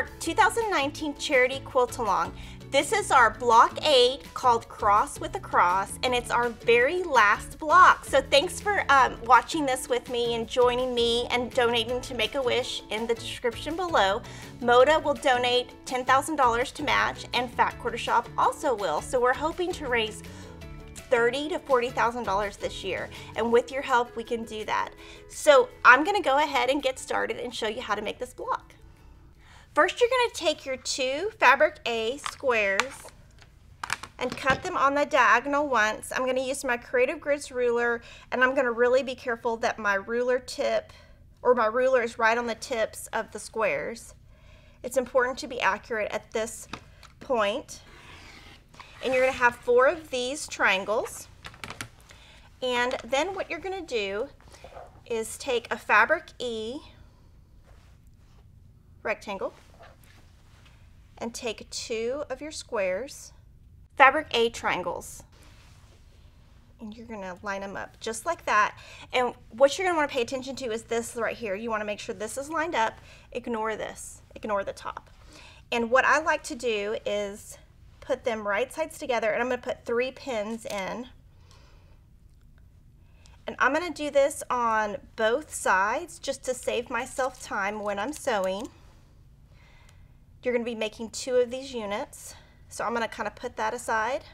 our 2019 charity quilt along. This is our block 8 called Cross with a Cross, and it's our very last block. So thanks for watching this with me and joining me and donating to Make-A-Wish in the description below. Moda will donate $10,000 to match, and Fat Quarter Shop also will. So we're hoping to raise $30,000 to $40,000 this year, and with your help we can do that. So I'm going to go ahead and get started and show you how to make this block. First, you're going to take your 2 Fabric A squares and cut them on the diagonal once. I'm going to use my Creative Grids ruler, and I'm going to really be careful that my ruler tip, or my ruler, is right on the tips of the squares. It's important to be accurate at this point. And you're going to have 4 of these triangles. And then what you're going to do is take a Fabric E rectangle and take 2 of your squares, Fabric A triangles, and you're going to line them up just like that. And what you're going to want to pay attention to is this right here. You want to make sure this is lined up. Ignore this. Ignore the top. And what I like to do is put them right sides together, and I'm going to put 3 pins in. And I'm going to do this on both sides just to save myself time when I'm sewing. You're going to be making 2 of these units, so I'm going to kind of put that aside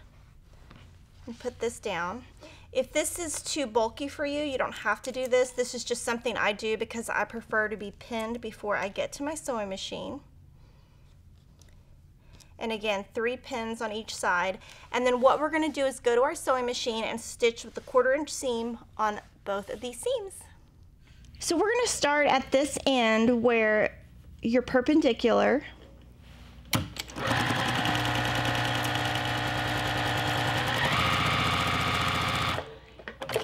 and put this down. If this is too bulky for you, you don't have to do this. This is just something I do because I prefer to be pinned before I get to my sewing machine. And again, 3 pins on each side. And then what we're going to do is go to our sewing machine and stitch with the 1/4 inch seam on both of these seams. So we're going to start at this end where you're perpendicular.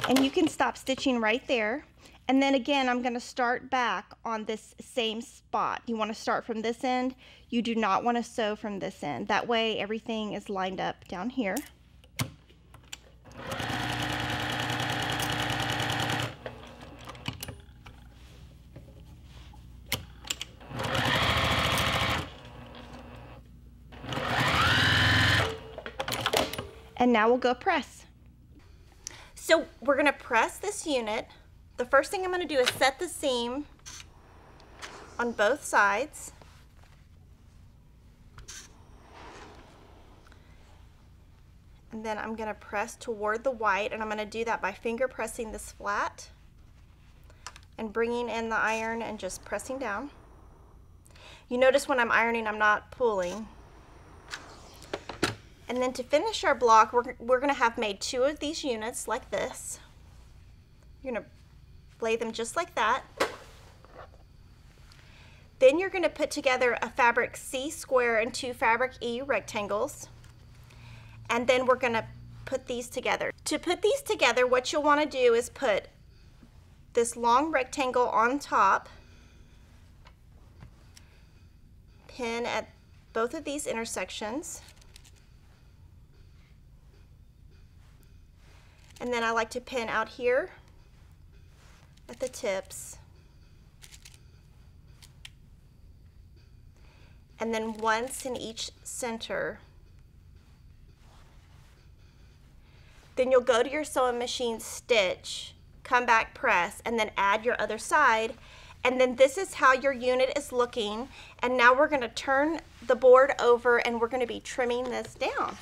And you can stop stitching right there. And then again, I'm going to start back on this same spot. You want to start from this end. You do not want to sew from this end. That way everything is lined up down here. And now we'll go press. So we're going to press this unit. The first thing I'm going to do is set the seam on both sides. And then I'm going to press toward the white, and I'm going to do that by finger pressing this flat and bringing in the iron and just pressing down. You notice when I'm ironing, I'm not pulling. And then to finish our block, we're going to have made 2 of these units like this. You're going to lay them just like that. Then you're going to put together a Fabric C square and 2 Fabric E rectangles. And then we're going to put these together. To put these together, what you'll want to do is put this long rectangle on top, pin at both of these intersections. And then I like to pin out here at the tips. And then once in each center. Then you'll go to your sewing machine, stitch, come back, press, and then add your other side. And then this is how your unit is looking. And now we're going to turn the board over and we're going to be trimming this down.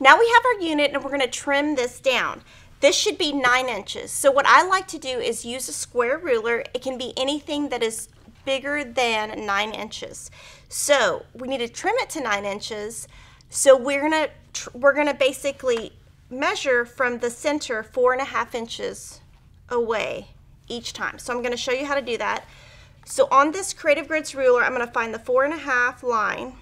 Now we have our unit and we're going to trim this down. This should be 9 inches. So what I like to do is use a square ruler. It can be anything that is bigger than 9 inches. So we need to trim it to 9 inches. So we're gonna basically measure from the center 4.5 inches away each time. So I'm going to show you how to do that. So on this Creative Grids ruler, I'm going to find the 4.5 line,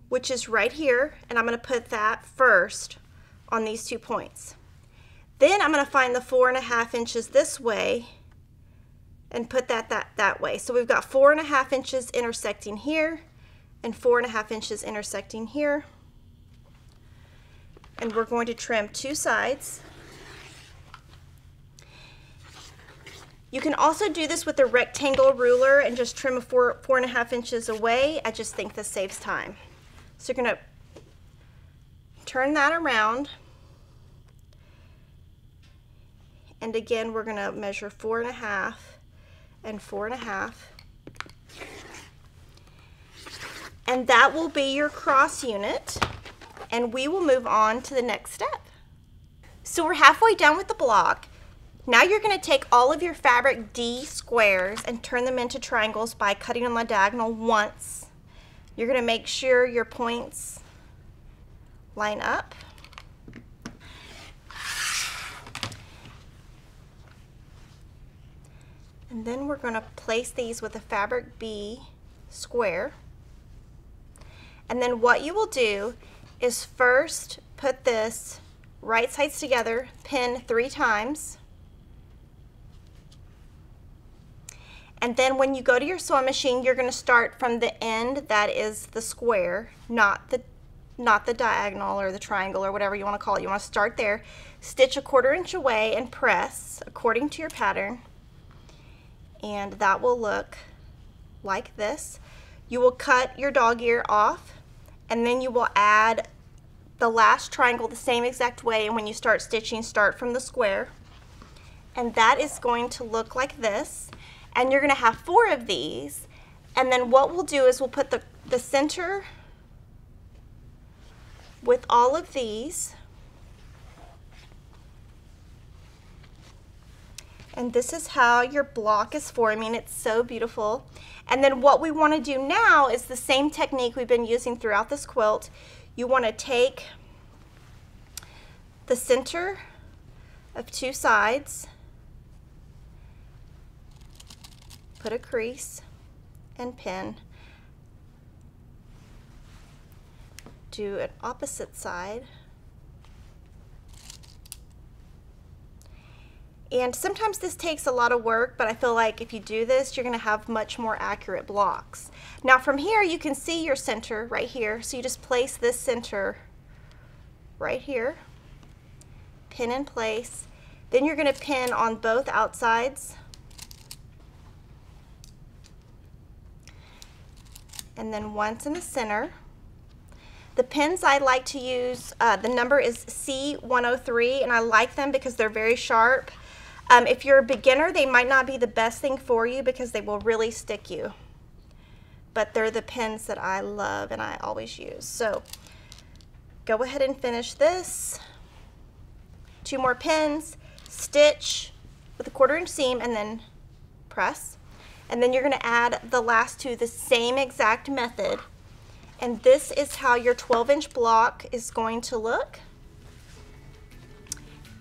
which is right here, and I'm going to put that first on these 2 points. Then I'm going to find the 4.5 inches this way and put that way. So we've got 4.5 inches intersecting here and 4.5 inches intersecting here. And we're going to trim 2 sides. You can also do this with a rectangle ruler and just trim 4.5 inches away. I just think this saves time. So you're gonna turn that around. And again, we're gonna measure 4.5 and 4.5. And that will be your cross unit. And we will move on to the next step. So we're halfway done with the block. Now you're gonna take all of your fabric D squares and turn them into triangles by cutting on the diagonal once. You're gonna make sure your points line up. And then we're going to place these with a fabric B square. And then what you will do is first put this right sides together, pin 3 times. And then when you go to your sewing machine, you're going to start from the end that is the square, not the diagonal or the triangle or whatever you want to call it. You want to start there, stitch 1/4 inch away and press according to your pattern. And that will look like this. You will cut your dog ear off, and then you will add the last triangle the same exact way, and when you start stitching, start from the square. And that is going to look like this. And you're gonna have 4 of these. And then what we'll do is we'll put the center with all of these. And this is how your block is forming. It's so beautiful. And then what we want to do now is the same technique we've been using throughout this quilt. You want to take the center of 2 sides, put a crease and pin. Do an opposite side. And sometimes this takes a lot of work, but I feel like if you do this, you're gonna have much more accurate blocks. Now from here, you can see your center right here. So you just place this center right here, pin in place. Then you're gonna pin on both outsides. And then once in the center. The pins I like to use, the number is C103, and I like them because they're very sharp. If you're a beginner, they might not be the best thing for you because they will really stick you. But they're the pins that I love and I always use. So go ahead and finish this. 2 more pins, stitch with a 1/4 inch seam, and then press. And then you're going to add the last 2 the same exact method. And this is how your 12-inch block is going to look.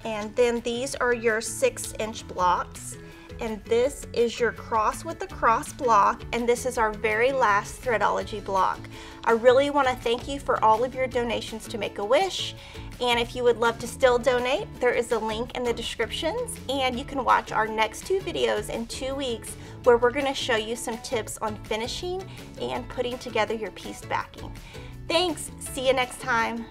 And then these are your 6-inch blocks. And this is your cross with the cross block. And this is our very last Threadology block. I really want to thank you for all of your donations to Make-A-Wish. And if you would love to still donate, there is a link in the descriptions. And you can watch our next 2 videos in 2 weeks where we're going to show you some tips on finishing and putting together your piece backing. Thanks. See you next time.